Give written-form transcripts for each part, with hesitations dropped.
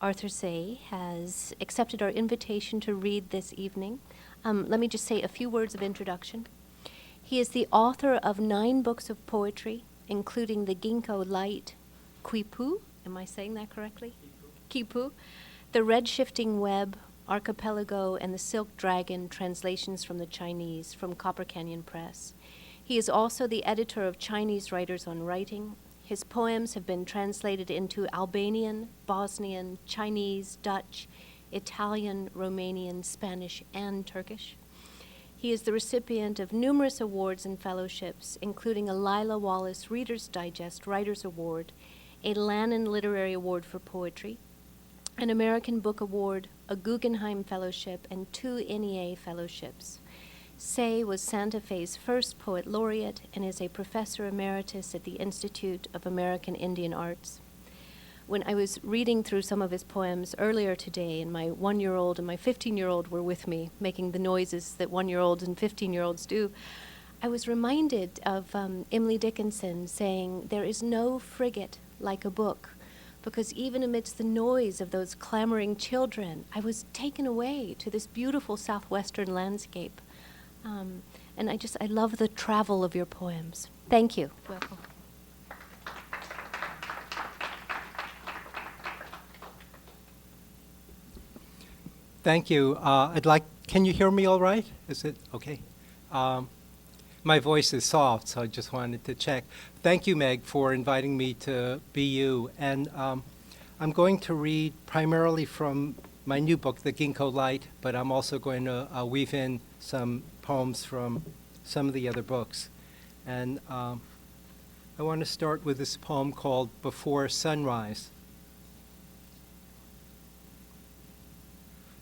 Arthur Say has accepted our invitation to read this evening. Let me just say a few words of introduction. He is the author of 9 books of poetry, including the Ginkgo Light, Quipu, am I saying that correctly? Quipu, The Red Shifting Web, Archipelago, and the Silk Dragon, translations from the Chinese, from Copper Canyon Press. He is also the editor of Chinese Writers on Writing. His poems have been translated into Albanian, Bosnian, Chinese, Dutch, Italian, Romanian, Spanish, and Turkish. He is the recipient of numerous awards and fellowships, including a Lila WallaceReaders Digest Writers Award, a Lannan Literary Award for Poetry, an American Book Award, a Guggenheim Fellowship, and 2 NEA fellowships. Say was Santa Fe's first poet laureate and is a professor emeritus at the Institute of American Indian Arts. When I was reading through some of his poems earlier today, and my 1-year-old and my 15-year-old were with me, making the noises that 1-year-olds and 15-year-olds do, I was reminded of Emily Dickinson saying, "There is no frigate like a book," because even amidst the noise of those clamoring children, I was taken away to this beautiful southwestern landscape. And I love the travel of your poems. Thank you. Welcome. Thank you. Can you hear me all right? Is it okay? My voice is soft, so I just wanted to check. Thank you, Meg, for inviting me to BU. And I'm going to read primarily from my new book, The Ginkgo Light, but I'm also going to weave in some poems from some of the other books. And I want to start with this poem called Before Sunrise.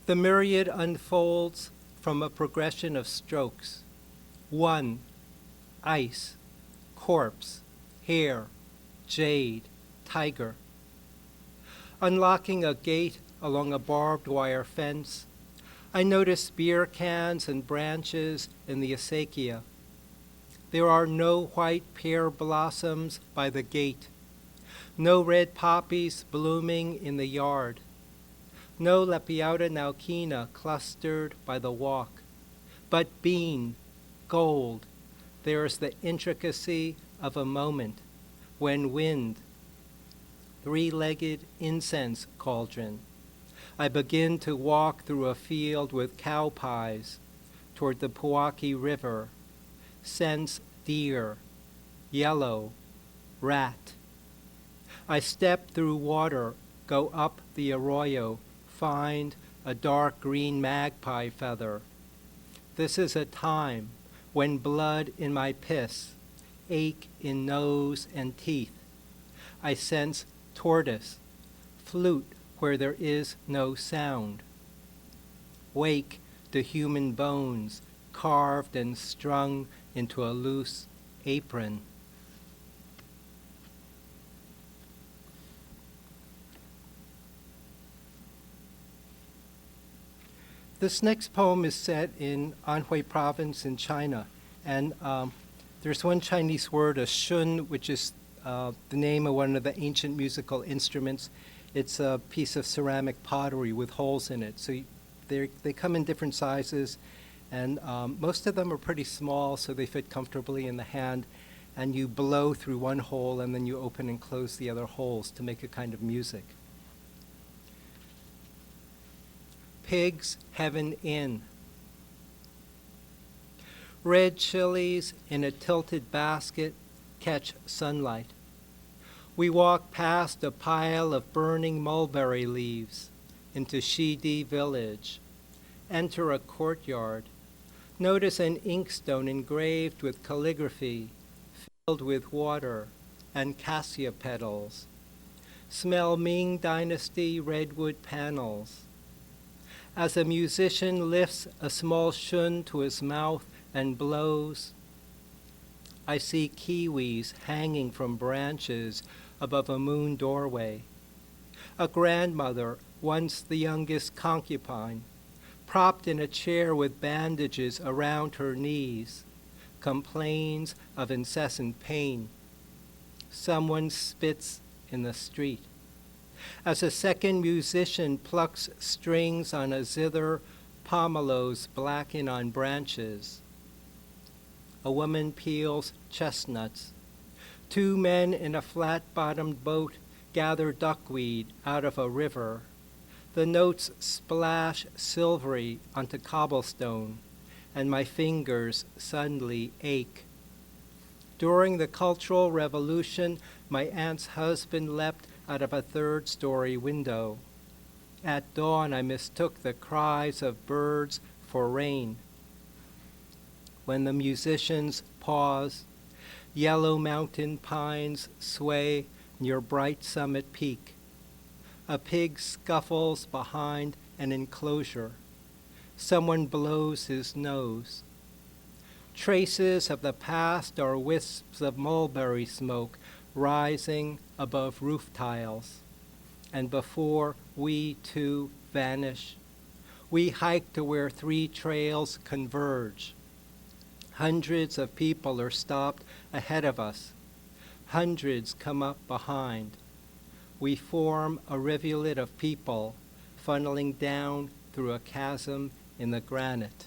The myriad unfolds from a progression of strokes. 1, ice, corpse, hair, jade, tiger. Unlocking a gate along a barbed wire fence, I notice beer cans and branches in the acequia. There are no white pear blossoms by the gate, no red poppies blooming in the yard, no Lepiota nauquina clustered by the walk, but bean, gold, there is the intricacy of a moment when wind, 3-legged incense cauldron. I begin to walk through a field with cow pies toward the Pewaukee River, sense deer, yellow, rat. I step through water, go up the arroyo, find a dark green magpie feather. This is a time when blood in my piss, ache in nose and teeth. I sense tortoise, flute where there is no sound. Wake to human bones carved and strung into a loose apron. This next poem is set in Anhui province in China, and there's one Chinese word, a shun, which is the name of one of the ancient musical instruments. It's a piece of ceramic pottery with holes in it. So they come in different sizes, and most of them are pretty small, so they fit comfortably in the hand. And you blow through one hole, and then you open and close the other holes to make a kind of music. Pigs Heaven Inn. Red chilies in a tilted basket catch sunlight. We walk past a pile of burning mulberry leaves into Shidi village, enter a courtyard, notice an inkstone engraved with calligraphy, filled with water and cassia petals, smell Ming Dynasty redwood panels. As a musician lifts a small shun to his mouth and blows, I see kiwis hanging from branches above a moon doorway. A grandmother, once the youngest concubine, propped in a chair with bandages around her knees, complains of incessant pain. Someone spits in the street. as a second musician plucks strings on a zither, pomelos blacken on branches. A woman peels chestnuts. Two men in a flat-bottomed boat gather duckweed out of a river. The notes splash silvery onto cobblestone, and my fingers suddenly ache. During the Cultural Revolution, my aunt's husband leapt out of a third-story window. At dawn, I mistook the cries of birds for rain. When the musicians pause, yellow mountain pines sway near Bright Summit Peak. A pig scuffles behind an enclosure. Someone blows his nose. Traces of the past are wisps of mulberry smoke rising above roof tiles. And before we too vanish, we hike to where three trails converge. Hundreds of people are stopped ahead of us. Hundreds come up behind. We form a rivulet of people funneling down through a chasm in the granite.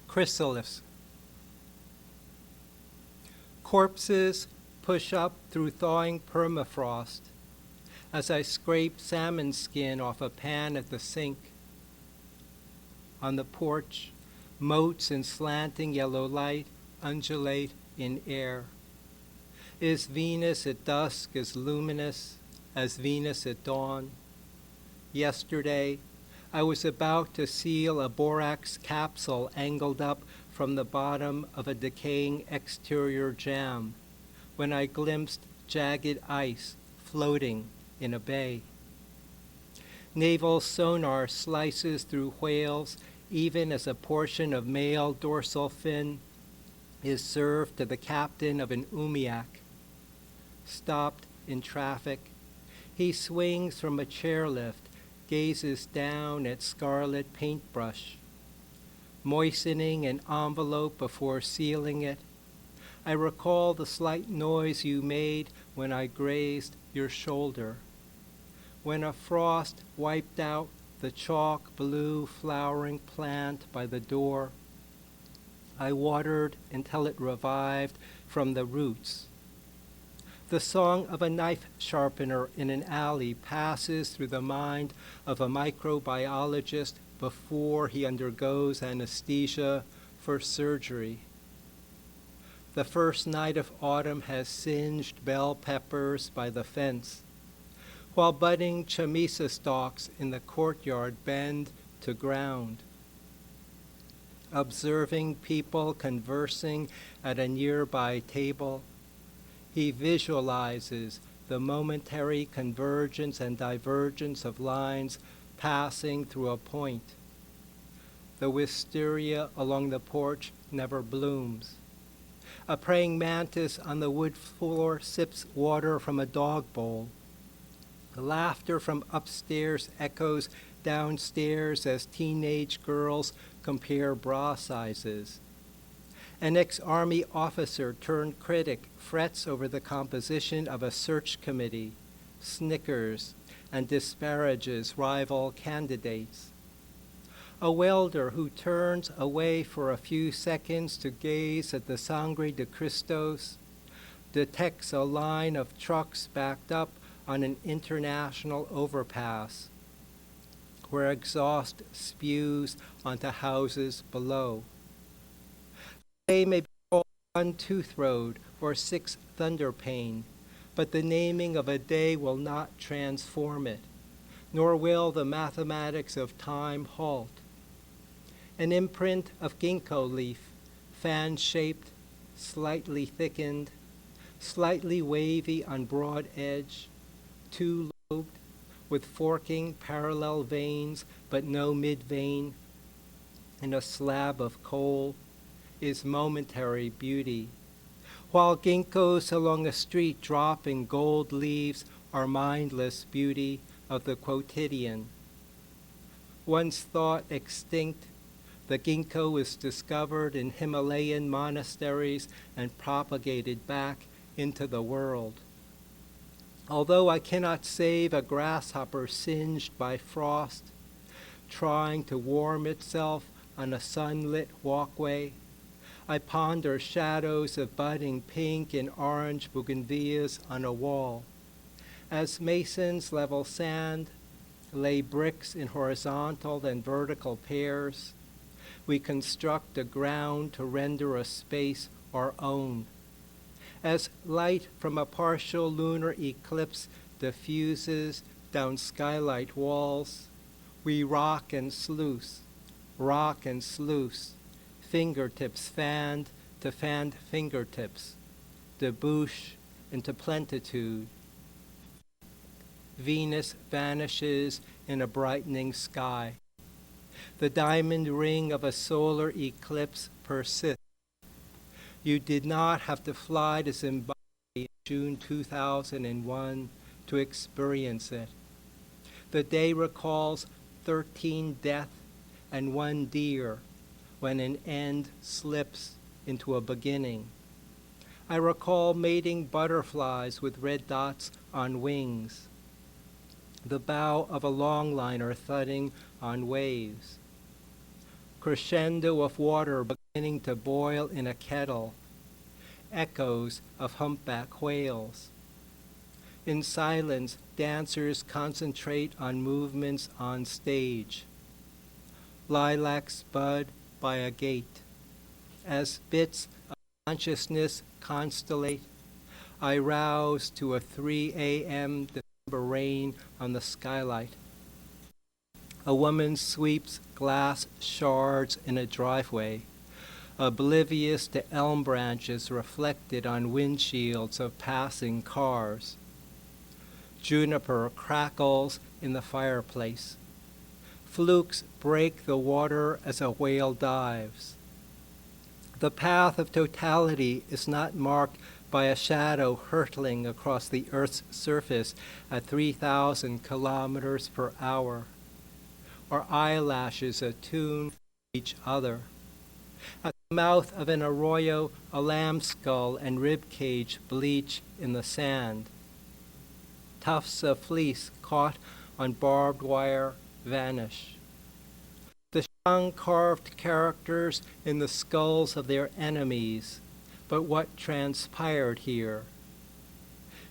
Chrysalis. Corpses push up through thawing permafrost as I scrape salmon skin off a pan at the sink. On the porch, motes in slanting yellow light undulate in air. Is Venus at dusk as luminous as Venus at dawn? Yesterday, I was about to seal a borax capsule angled up from the bottom of a decaying exterior jam when I glimpsed jagged ice floating in a bay. Naval sonar slices through whales even as a portion of male dorsal fin is served to the captain of an umiak. Stopped in traffic, he swings from a chairlift, gazes down at scarlet paintbrush. Moistening an envelope before sealing it, I recall the slight noise you made when I grazed your shoulder. When a frost wiped out the chalk blue flowering plant by the door, I watered until it revived from the roots. The song of a knife sharpener in an alley passes through the mind of a microbiologist before he undergoes anesthesia for surgery. The first night of autumn has singed bell peppers by the fence, while budding chamisa stalks in the courtyard bend to ground. Observing people conversing at a nearby table, he visualizes the momentary convergence and divergence of lines passing through a point. The wisteria along the porch never blooms. A praying mantis on the wood floor sips water from a dog bowl. Laughter from upstairs echoes downstairs as teenage girls compare bra sizes. An ex-Army officer turned critic frets over the composition of a search committee, snickers, and disparages rival candidates. A welder who turns away for a few seconds to gaze at the Sangre de Cristos detects a line of trucks backed up on an international overpass where exhaust spews onto houses below. The day may be called One Tooth Road or Six Thunder Pane, but the naming of a day will not transform it, nor will the mathematics of time halt. An imprint of ginkgo leaf, fan-shaped, slightly thickened, slightly wavy on broad edge, two-lobed, with forking parallel veins but no mid-vein, and a slab of coal, is momentary beauty, while ginkgos along a street dropping gold leaves are mindless beauty of the quotidian. Once thought extinct, the ginkgo is discovered in Himalayan monasteries and propagated back into the world. Although I cannot save a grasshopper singed by frost, trying to warm itself on a sunlit walkway, I ponder shadows of budding pink and orange bougainvilleas on a wall. As masons level sand, lay bricks in horizontal and vertical pairs, we construct a ground to render a space our own. As light from a partial lunar eclipse diffuses down skylight walls, we rock and sluice, fingertips fanned to fanned fingertips, debouche into plentitude. Venus vanishes in a brightening sky. The diamond ring of a solar eclipse persists. You did not have to fly to Zimbabwe in June 2001 to experience it. The day recalls 13 deaths and 1 deer when an end slips into a beginning. I recall mating butterflies with red dots on wings, the bow of a longliner thudding on waves, crescendo of water beginning to boil in a kettle, echoes of humpback whales. In silence, dancers concentrate on movements on stage. Lilacs bud by a gate. As bits of consciousness constellate, I rouse to a 3 a.m. December rain on the skylight. A woman sweeps glass shards in a driveway, oblivious to elm branches reflected on windshields of passing cars. Juniper crackles in the fireplace. Flukes break the water as a whale dives. The path of totality is not marked by a shadow hurtling across the Earth's surface at 3,000 kilometers per hour. Our eyelashes attune to each other. At the mouth of an arroyo, a lamb skull and rib cage bleach in the sand. Tufts of fleece caught on barbed wire vanish. The Shang carved characters in the skulls of their enemies, but what transpired here?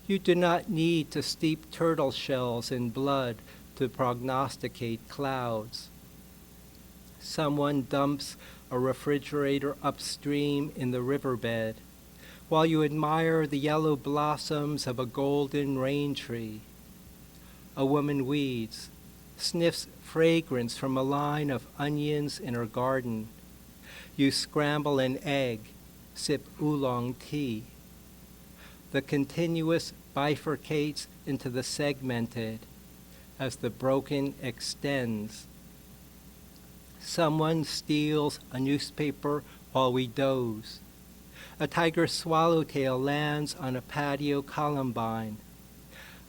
You do not need to steep turtle shells in blood to prognosticate clouds. Someone dumps a refrigerator upstream in the riverbed, while you admire the yellow blossoms of a golden rain tree. A woman weeds, sniffs fragrance from a line of onions in her garden. You scramble an egg, sip oolong tea. The continuous bifurcates into the segmented as the broken extends. Someone steals a newspaper while we doze. A tiger swallowtail lands on a patio columbine.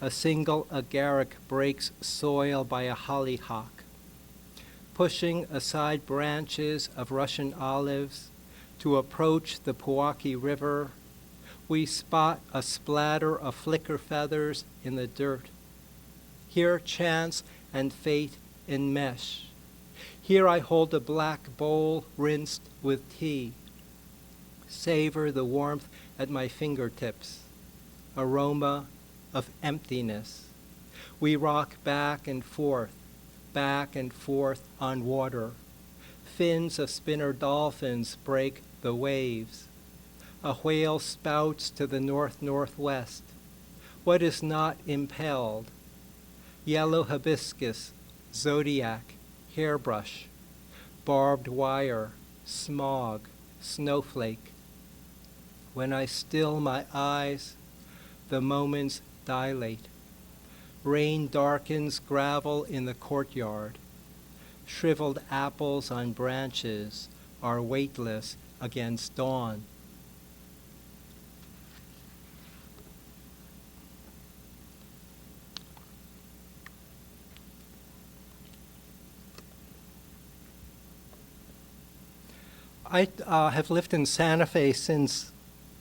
A single agaric breaks soil by a hollyhock. Pushing aside branches of Russian olives to approach the Pewaukee River, we spot a splatter of flicker feathers in the dirt. Here chance and fate enmesh. Here I hold a black bowl rinsed with tea. Savor the warmth at my fingertips. Aroma of emptiness. We rock back and forth on water. Fins of spinner dolphins break the waves. A whale spouts to the north-northwest. What is not impelled? Yellow hibiscus, zodiac, hairbrush, barbed wire, smog, snowflake. When I still my eyes, the moments dilate. Rain darkens gravel in the courtyard. Shriveled apples on branches are weightless against dawn. I have lived in Santa Fe since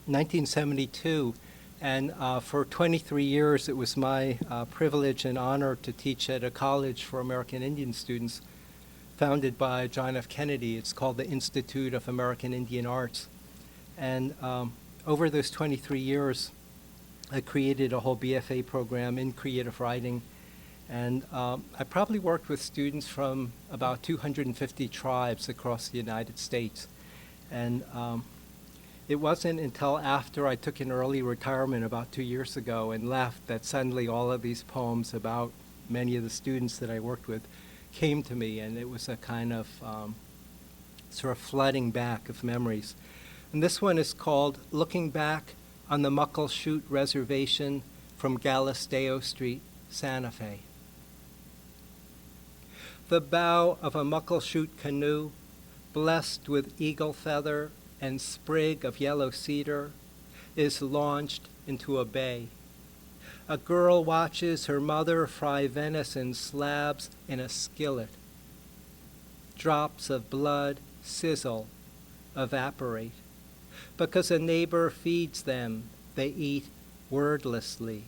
1972, and for 23 years it was my privilege and honor to teach at a college for American Indian students founded by John F. Kennedy. It's called the Institute of American Indian Arts. And over those 23 years, I created a whole BFA program in creative writing. And I probably worked with students from about 250 tribes across the United States. And it wasn't until after I took an early retirement about 2 years ago and left that suddenly all of these poems about many of the students that I worked with came to me, and it was a kind of sort of flooding back of memories. And this one is called Looking Back on the Muckleshoot Reservation from Galisteo Street, Santa Fe. The bow of a Muckleshoot canoe, blessed with eagle feather and sprig of yellow cedar, is launched into a bay. A girl watches her mother fry venison slabs in a skillet. Drops of blood sizzle, evaporate. Because a neighbor feeds them, they eat wordlessly.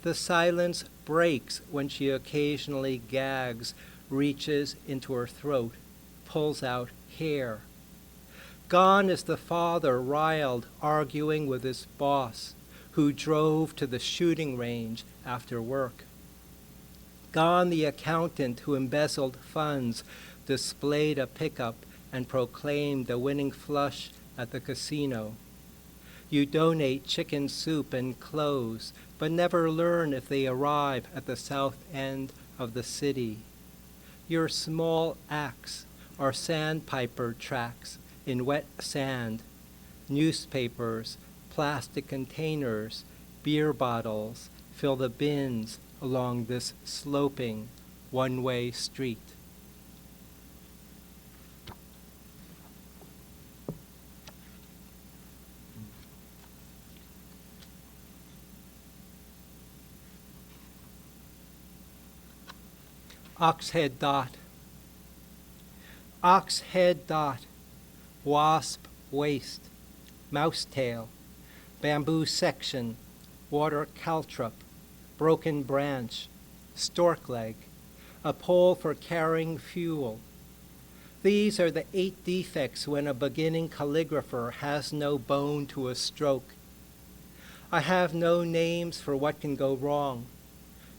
The silence breaks when she occasionally gags, reaches into her throat, pulls out hair. Gone is the father, riled, arguing with his boss, who drove to the shooting range after work. Gone the accountant who embezzled funds, displayed a pickup, and proclaimed the winning flush at the casino. You donate chicken soup and clothes, but never learn if they arrive at the south end of the city. Your small acts are sandpiper tracks in wet sand, newspapers, plastic containers, beer bottles fill the bins along this sloping one-way street. Oxhead dot. Oxhead dot. Wasp waist. Mouse tail. Bamboo section. Water caltrop. Broken branch. Stork leg. A pole for carrying fuel. These are the 8 defects when a beginning calligrapher has no bone to a stroke. I have no names for what can go wrong.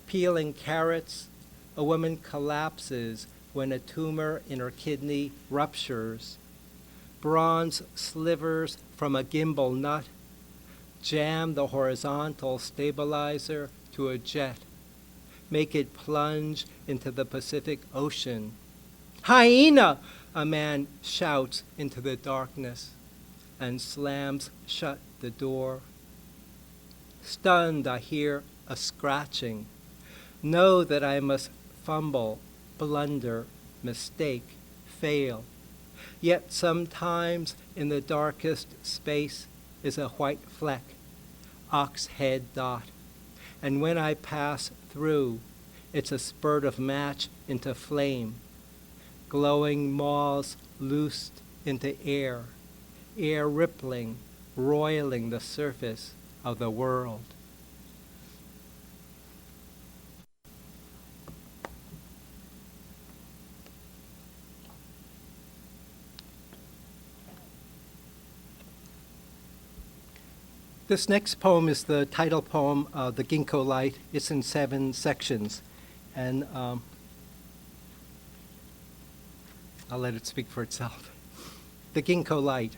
Peeling carrots, a woman collapses when a tumor in her kidney ruptures. Bronze slivers from a gimbal nut jam the horizontal stabilizer to a jet, make it plunge into the Pacific Ocean. Hyena! A man shouts into the darkness and slams shut the door. Stunned, I hear a scratching. Know that I must fumble, blunder, mistake, fail. Yet sometimes in the darkest space is a white fleck, ox head dot. And when I pass through, it's a spurt of match into flame. Glowing moths loosed into air, air rippling, roiling the surface of the world. This next poem is the title poem, The Ginkgo Light. It's in 7 sections, and I'll let it speak for itself. The Ginkgo Light.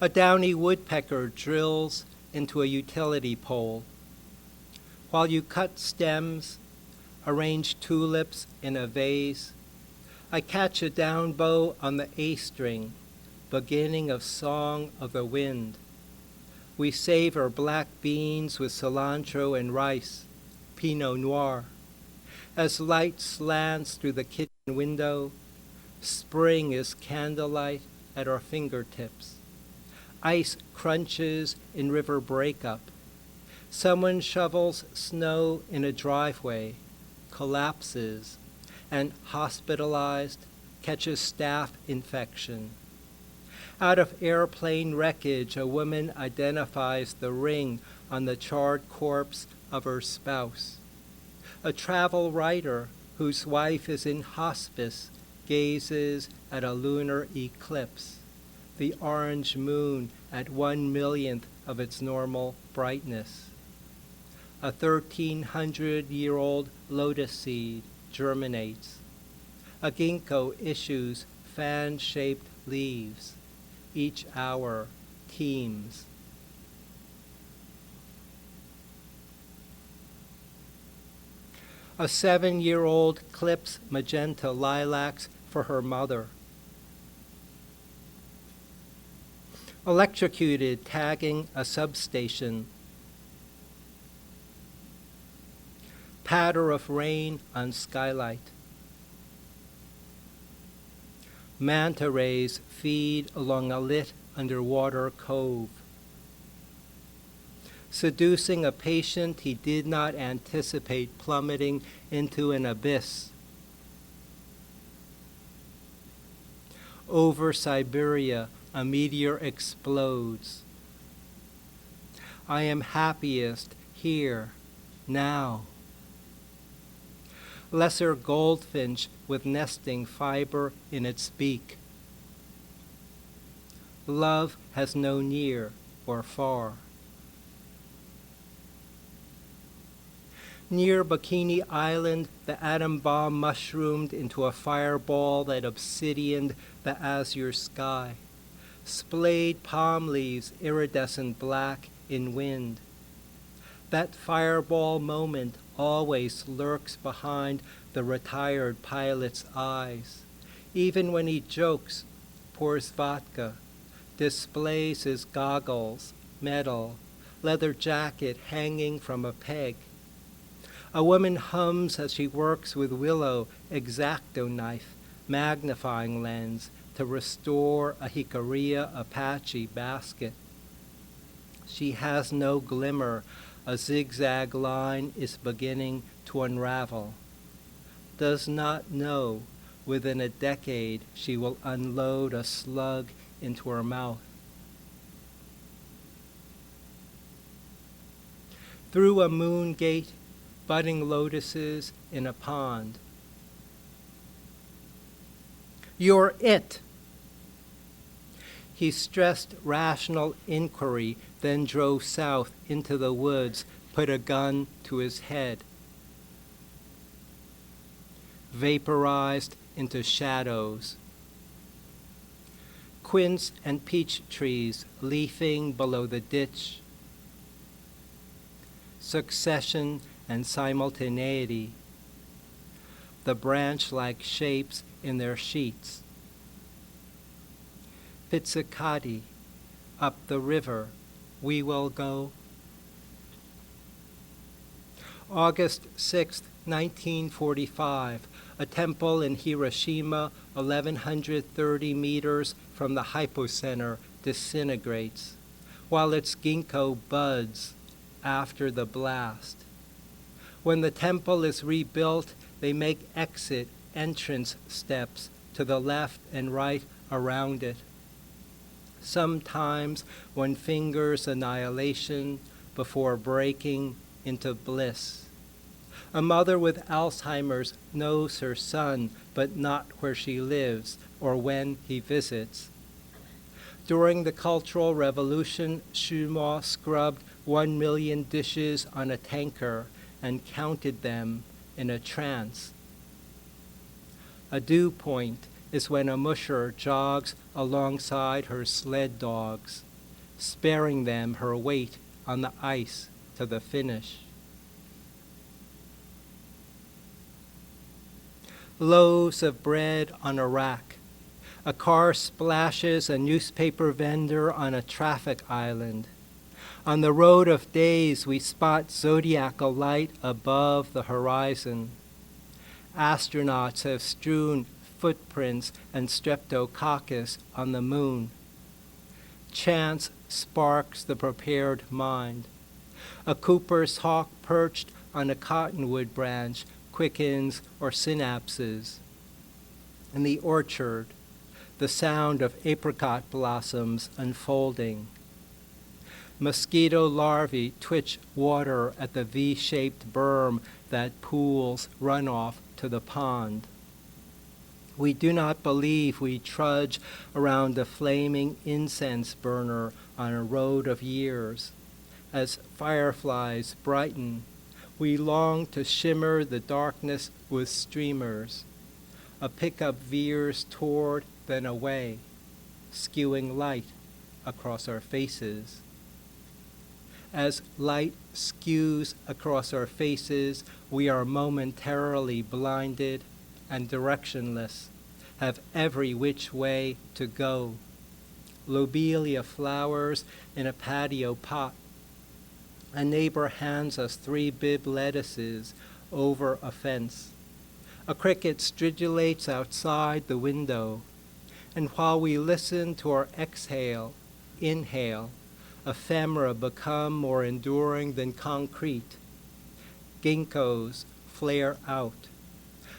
A downy woodpecker drills into a utility pole. While you cut stems, arrange tulips in a vase, I catch a down bow on the A string, beginning of Song of the Wind. We savor black beans with cilantro and rice, Pinot Noir. As light slants through the kitchen window, spring is candlelight at our fingertips. Ice crunches in river breakup. Someone shovels snow in a driveway, collapses, and hospitalized catches staph infection. Out of airplane wreckage, a woman identifies the ring on the charred corpse of her spouse. A travel writer whose wife is in hospice gazes at a lunar eclipse, the orange moon at 1/1,000,000th of its normal brightness. A 1,300-year-old lotus seed germinates. A ginkgo issues fan-shaped leaves. Each hour teems. A 7-year-old clips magenta lilacs for her mother. Electrocuted tagging a substation. Patter of rain on skylight. Manta rays feed along a lit underwater cove. Seducing a patient he did not anticipate plummeting into an abyss. Over Siberia, a meteor explodes. I am happiest here, now. Lesser goldfinch with nesting fiber in its beak. Love has no near or far. Near Bikini Island, the atom bomb mushroomed into a fireball that obsidianed the azure sky. Splayed palm leaves iridescent black in wind. That fireball moment always lurks behind the retired pilot's eyes. Even when he jokes, pours vodka, displays his goggles, medal, leather jacket hanging from a peg. A woman hums as she works with willow, X-Acto knife, magnifying lens to restore a Hickorea Apache basket. She has no glimmer. A zigzag line is beginning to unravel. Does not know within a decade she will unload a slug into her mouth. Through a moon gate, budding lotuses in a pond. You're it. He stressed rational inquiry, then drove south into the woods, put a gun to his head. Vaporized into shadows. Quince and peach trees leafing below the ditch. Succession and simultaneity. The branch-like shapes in their sheets. Pizzicati, up the river, we will go. August 6, 1945, a temple in Hiroshima, 1,130 meters from the hypocenter, disintegrates, while its ginkgo buds after the blast. When the temple is rebuilt, they make exit entrance steps to the left and right around it. Sometimes one fingers annihilation before breaking into bliss. A mother with Alzheimer's knows her son, but not where she lives or when he visits. During the Cultural Revolution, Schumann scrubbed 1 million dishes on a tanker and counted them in a trance. A dew point is when a musher jogs alongside her sled dogs, sparing them her weight on the ice to the finish. Loaves of bread on a rack. A car splashes a newspaper vendor on a traffic island. On the road of days, we spot zodiacal light above the horizon. Astronauts have strewn footprints and streptococcus on the moon. Chance sparks the prepared mind. A Cooper's hawk perched on a cottonwood branch quickens or synapses. In the orchard, the sound of apricot blossoms unfolding. Mosquito larvae twitch water at the V-shaped berm that pools runoff to the pond. We do not believe we trudge around a flaming incense burner on a road of years. As fireflies brighten, we long to shimmer the darkness with streamers. A pickup veers toward, then away, skewing light across our faces. As light skews across our faces, we are momentarily blinded and directionless, have every which way to go. Lobelia flowers in a patio pot. A neighbor hands us 3 Bibb lettuces over a fence. A cricket stridulates outside the window, and while we listen to our exhale, inhale, ephemera become more enduring than concrete. Ginkgos flare out.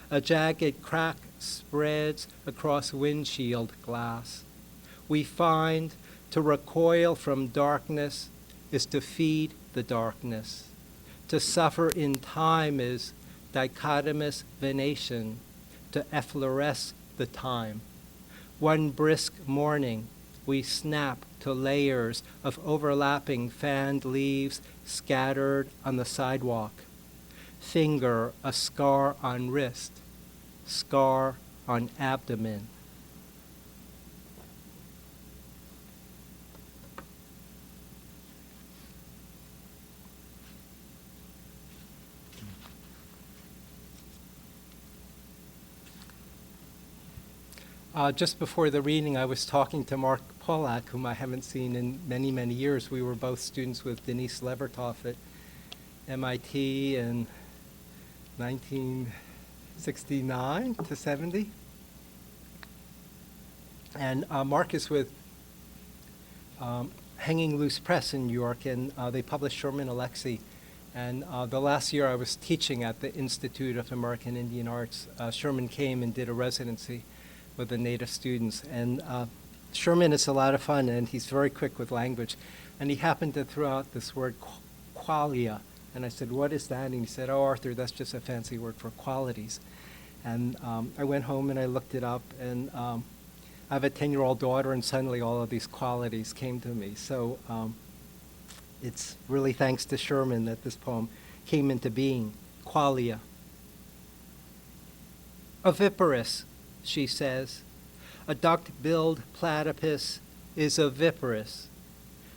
A jagged crack spreads across windshield glass. We find to recoil from darkness is to feed the darkness. To suffer in time is dichotomous venation, to effloresce the time. One brisk morning, we snap to layers of overlapping fanned leaves scattered on the sidewalk. Finger a scar on wrist, scar on abdomen. Just before the reading, I was talking to Mark Pollack, whom I haven't seen in many, many years. We were both students with Denise Levertov at MIT in 1969 to 70. And Mark is with Hanging Loose Press in New York, and they published Sherman Alexie. And the last year I was teaching at the Institute of American Indian Arts, Sherman came and did a residency with the native students. And Sherman is a lot of fun, and he's very quick with language. And he happened to throw out this word, qualia. And I said, what is that? And he said, oh, Arthur, that's just a fancy word for qualities. And I went home and I looked it up, and I have a 10-year-old daughter, and suddenly all of these qualities came to me. So it's really thanks to Sherman that this poem came into being, qualia. Oviparous, she says. A duck-billed platypus is oviparous.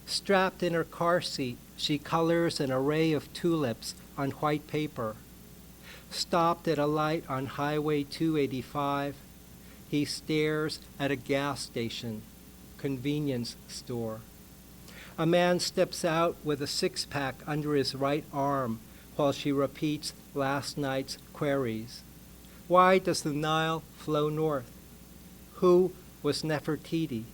Strapped in her car seat, she colors an array of tulips on white paper. Stopped at a light on Highway 285, he stares at a gas station, convenience store. A man steps out with a six-pack under his right arm while she repeats last night's queries. Why does the Nile flow north? Who was Nefertiti?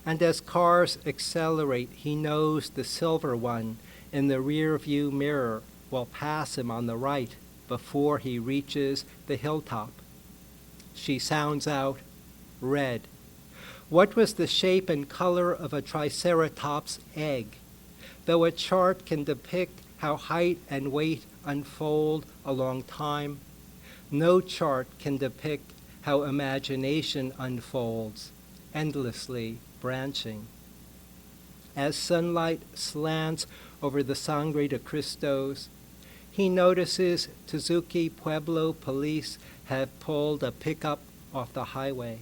And as cars accelerate, he knows the silver one in the rear-view mirror will pass him on the right before he reaches the hilltop. She sounds out, red. What was the shape and color of a triceratops' egg? Though a chart can depict how height and weight unfold along time, no chart can depict how imagination unfolds, endlessly branching. As sunlight slants over the Sangre de Cristos, he notices Tezuki Pueblo police have pulled a pickup off the highway.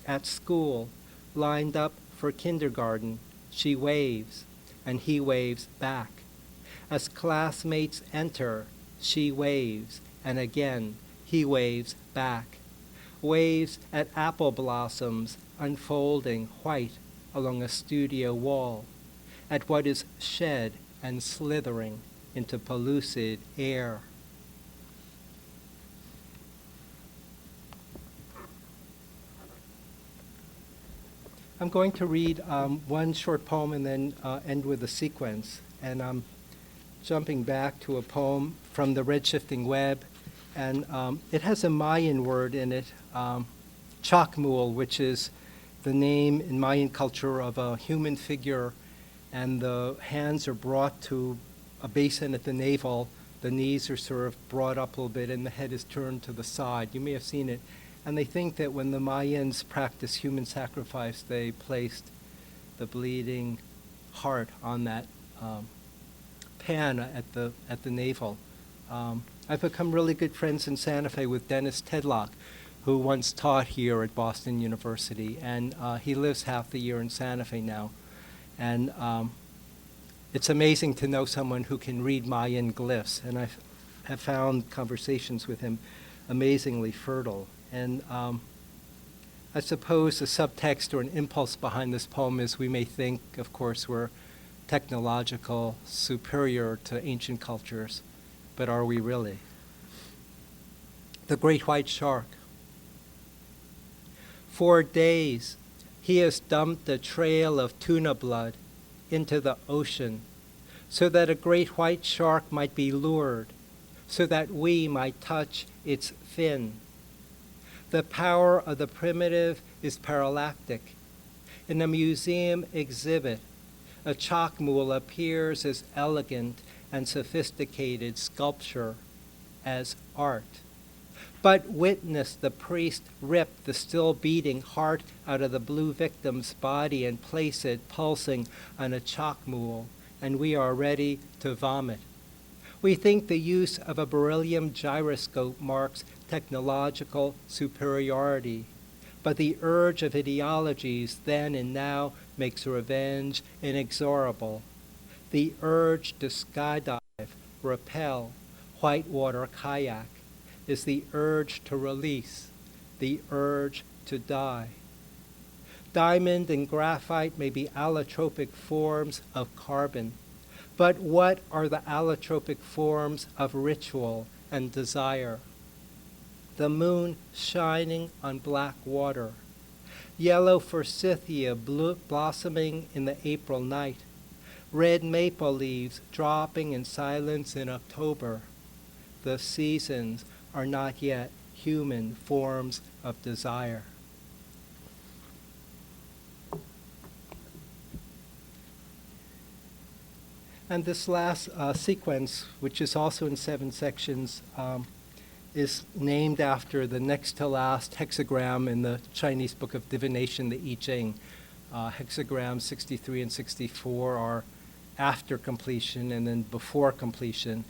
At school, lined up for kindergarten, she waves, and he waves back. As classmates enter, she waves, and again, he waves back. Waves at apple blossoms unfolding white along a studio wall, at what is shed and slithering into pellucid air. I'm going to read one short poem and then end with a sequence. And I'm jumping back to a poem from the Red Shifting Web And it has a Mayan word in it, chacmul, which is the name in Mayan culture of a human figure, and the hands are brought to a basin at the navel. The knees are sort of brought up a little bit, and the head is turned to the side. You may have seen it. And they think that when the Mayans practiced human sacrifice, they placed the bleeding heart on that pan at the navel. I've become really good friends in Santa Fe with Dennis Tedlock, who once taught here at Boston University, and he lives half the year in Santa Fe now. And it's amazing to know someone who can read Mayan glyphs, and I have found conversations with him amazingly fertile. And I suppose the subtext or an impulse behind this poem is we may think, of course, we're technological, superior to ancient cultures, but are we really? The great white shark. For days, he has dumped a trail of tuna blood into the ocean so that a great white shark might be lured, so that we might touch its fin. The power of the primitive is parallactic. In a museum exhibit, a chacmul appears as elegant and sophisticated sculpture, as art. But witness the priest rip the still beating heart out of the blue victim's body and place it pulsing on a chacmul, and we are ready to vomit. We think the use of a beryllium gyroscope marks technological superiority, but the urge of ideologies then and now makes revenge inexorable. The urge to skydive, rappel, whitewater kayak is the urge to release, the urge to die. Diamond and graphite may be allotropic forms of carbon, but what are the allotropic forms of ritual and desire? The moon shining on black water, yellow forsythia blossoming in the April night, red maple leaves dropping in silence in October. The seasons are not yet human forms of desire. And this last sequence, which is also in 7 sections, is named after the next to last hexagram in the Chinese book of divination, the I Ching. Hexagrams 63 and 64 are after completion and then before completion.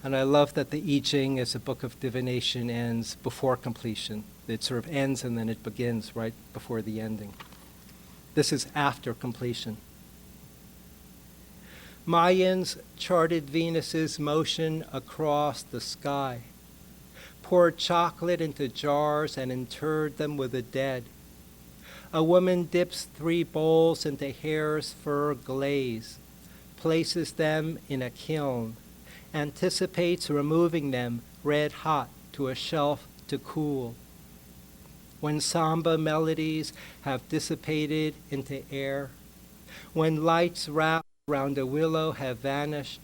And I love that the I Ching as a book of divination ends before completion. It sort of ends and then it begins right before the ending. This is after completion. Mayans charted Venus's motion across the sky, poured chocolate into jars and interred them with the dead. A woman dips 3 bowls into hare's fur glaze, places them in a kiln, anticipates removing them red hot to a shelf to cool. When samba melodies have dissipated into air, when lights wrapped round a willow have vanished,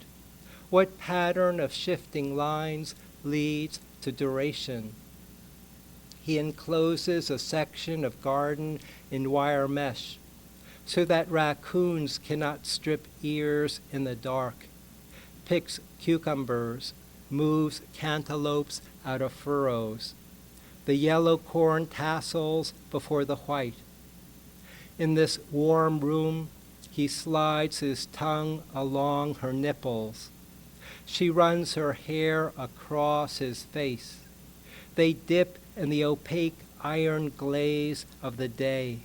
what pattern of shifting lines leads to duration? He encloses a section of garden in wire mesh so that raccoons cannot strip ears in the dark, picks cucumbers, moves cantaloupes out of furrows. The yellow corn tassels before the white. In this warm room, he slides his tongue along her nipples. She runs her hair across his face. They dip in the opaque iron glaze of the day,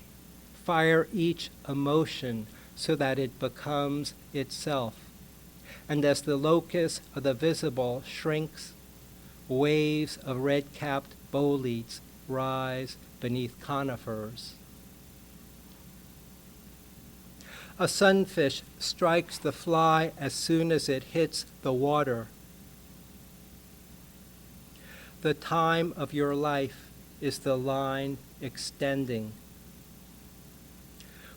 fire each emotion so that it becomes itself. And as the locus of the visible shrinks, waves of red-capped boletes rise beneath conifers. A sunfish strikes the fly as soon as it hits the water. The time of your life is the line extending.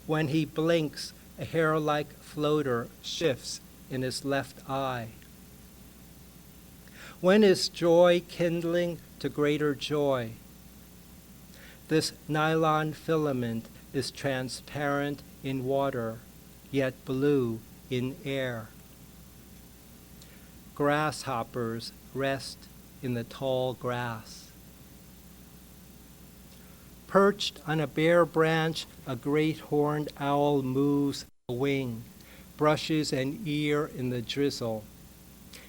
When he blinks, a hair-like floater shifts in his left eye. When is joy kindling to greater joy? This nylon filament is transparent in water, yet blue in air. Grasshoppers rest in the tall grass. Perched on a bare branch, a great horned owl moves a wing, brushes an ear in the drizzle.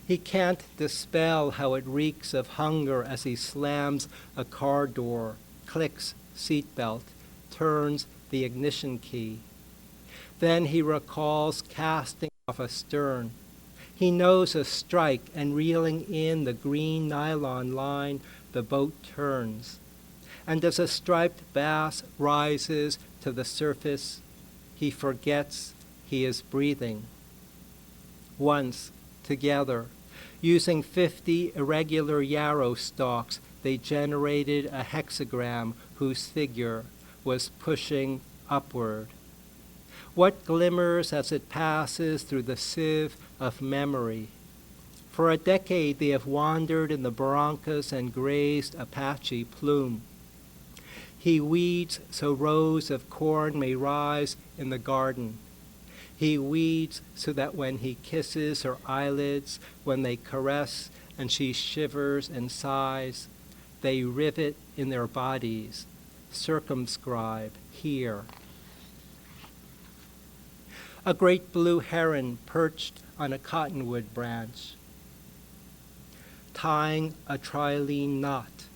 He can't dispel how it reeks of hunger as he slams a car door, clicks seatbelt, turns the ignition key. Then he recalls casting off astern. He knows a strike, and reeling in the green nylon line, the boat turns. And as a striped bass rises to the surface, he forgets he is breathing. Once, together, using 50 irregular yarrow stalks, they generated a hexagram whose figure was pushing upward. What glimmers as it passes through the sieve of memory? For a decade they have wandered in the barrancas and grazed Apache plume. He weeds so rows of corn may rise in the garden. He weeds so that when he kisses her eyelids, when they caress and she shivers and sighs, they rivet in their bodies, circumscribe here. A great blue heron perched on a cottonwood branch, tying a trilene knot.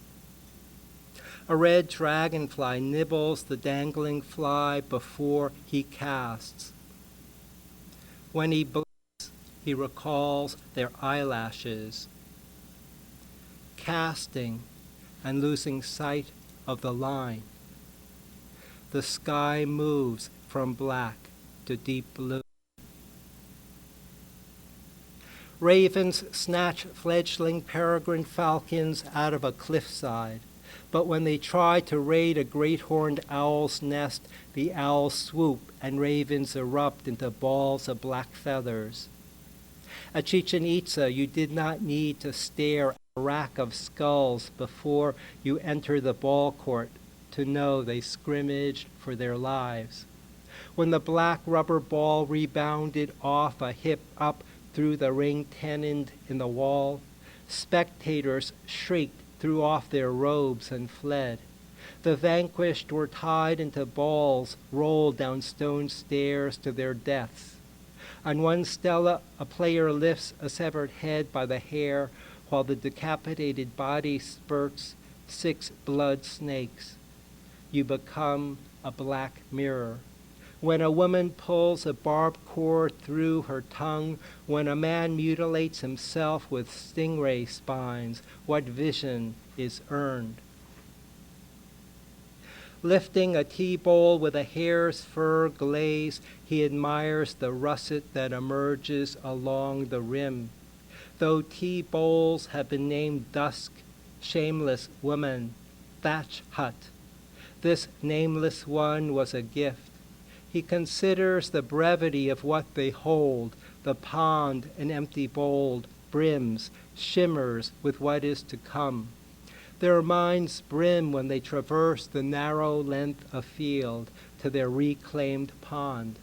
A red dragonfly nibbles the dangling fly before he casts. When he blinks, he recalls their eyelashes, casting and losing sight of the line. The sky moves from black to deep blue. Ravens snatch fledgling peregrine falcons out of a cliffside. But when they try to raid a great horned owl's nest, the owls swoop and ravens erupt into balls of black feathers. At Chichen Itza, you did not need to stare at a rack of skulls before you enter the ball court to know they scrimmaged for their lives. When the black rubber ball rebounded off a hip up through the ring tenoned in the wall, spectators shrieked, threw off their robes and fled. The vanquished were tied into balls, rolled down stone stairs to their deaths. On one stela, a player lifts a severed head by the hair, while the decapitated body spurts 6 blood snakes. You become a black mirror. When a woman pulls a barbed cord through her tongue, when a man mutilates himself with stingray spines, what vision is earned? Lifting a tea bowl with a hare's fur glaze, he admires the russet that emerges along the rim. Though tea bowls have been named dusk, shameless woman, thatch hut, this nameless one was a gift. He considers the brevity of what they hold, the pond an empty bowl, brims, shimmers with what is to come. Their minds brim when they traverse the narrow length of field to their reclaimed pond.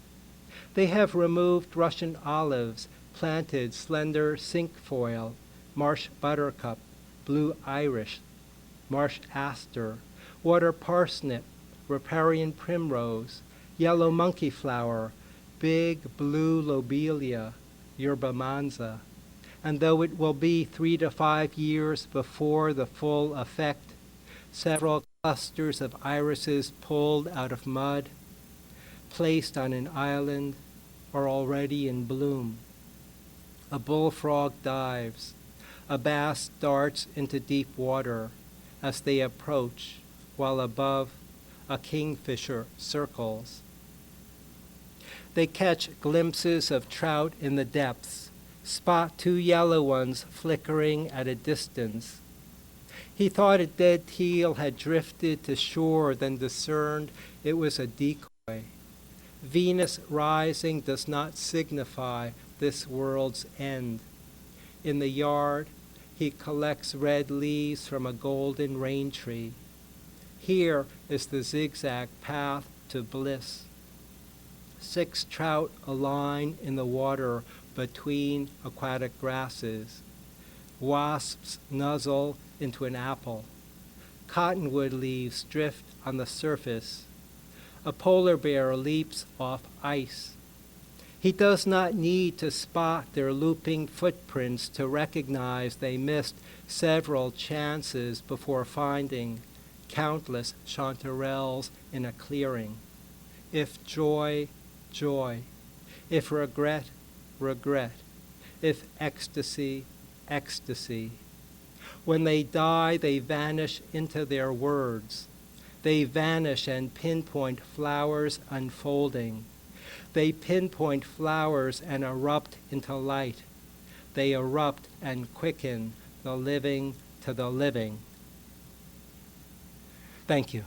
They have removed Russian olives, planted slender cinquefoil, marsh buttercup, blue iris, marsh aster, water parsnip, riparian primrose, yellow monkey flower, big blue lobelia, yerba manza. And though it will be 3 to 5 years before the full effect, several clusters of irises pulled out of mud, placed on an island, are already in bloom. A bullfrog dives, a bass darts into deep water as they approach, while above a kingfisher circles. They catch glimpses of trout in the depths, spot 2 yellow ones flickering at a distance. He thought a dead teal had drifted to shore, then discerned it was a decoy. Venus rising does not signify this world's end. In the yard, he collects red leaves from a golden rain tree. Here is the zigzag path to bliss. 6 trout align in the water between aquatic grasses. Wasps nuzzle into an apple. Cottonwood leaves drift on the surface. A polar bear leaps off ice. He does not need to spot their looping footprints to recognize they missed several chances before finding countless chanterelles in a clearing. If joy, joy. If regret, regret. If ecstasy, ecstasy. When they die, they vanish into their words. They vanish and pinpoint flowers unfolding. They pinpoint flowers and erupt into light. They erupt and quicken the living to the living. Thank you.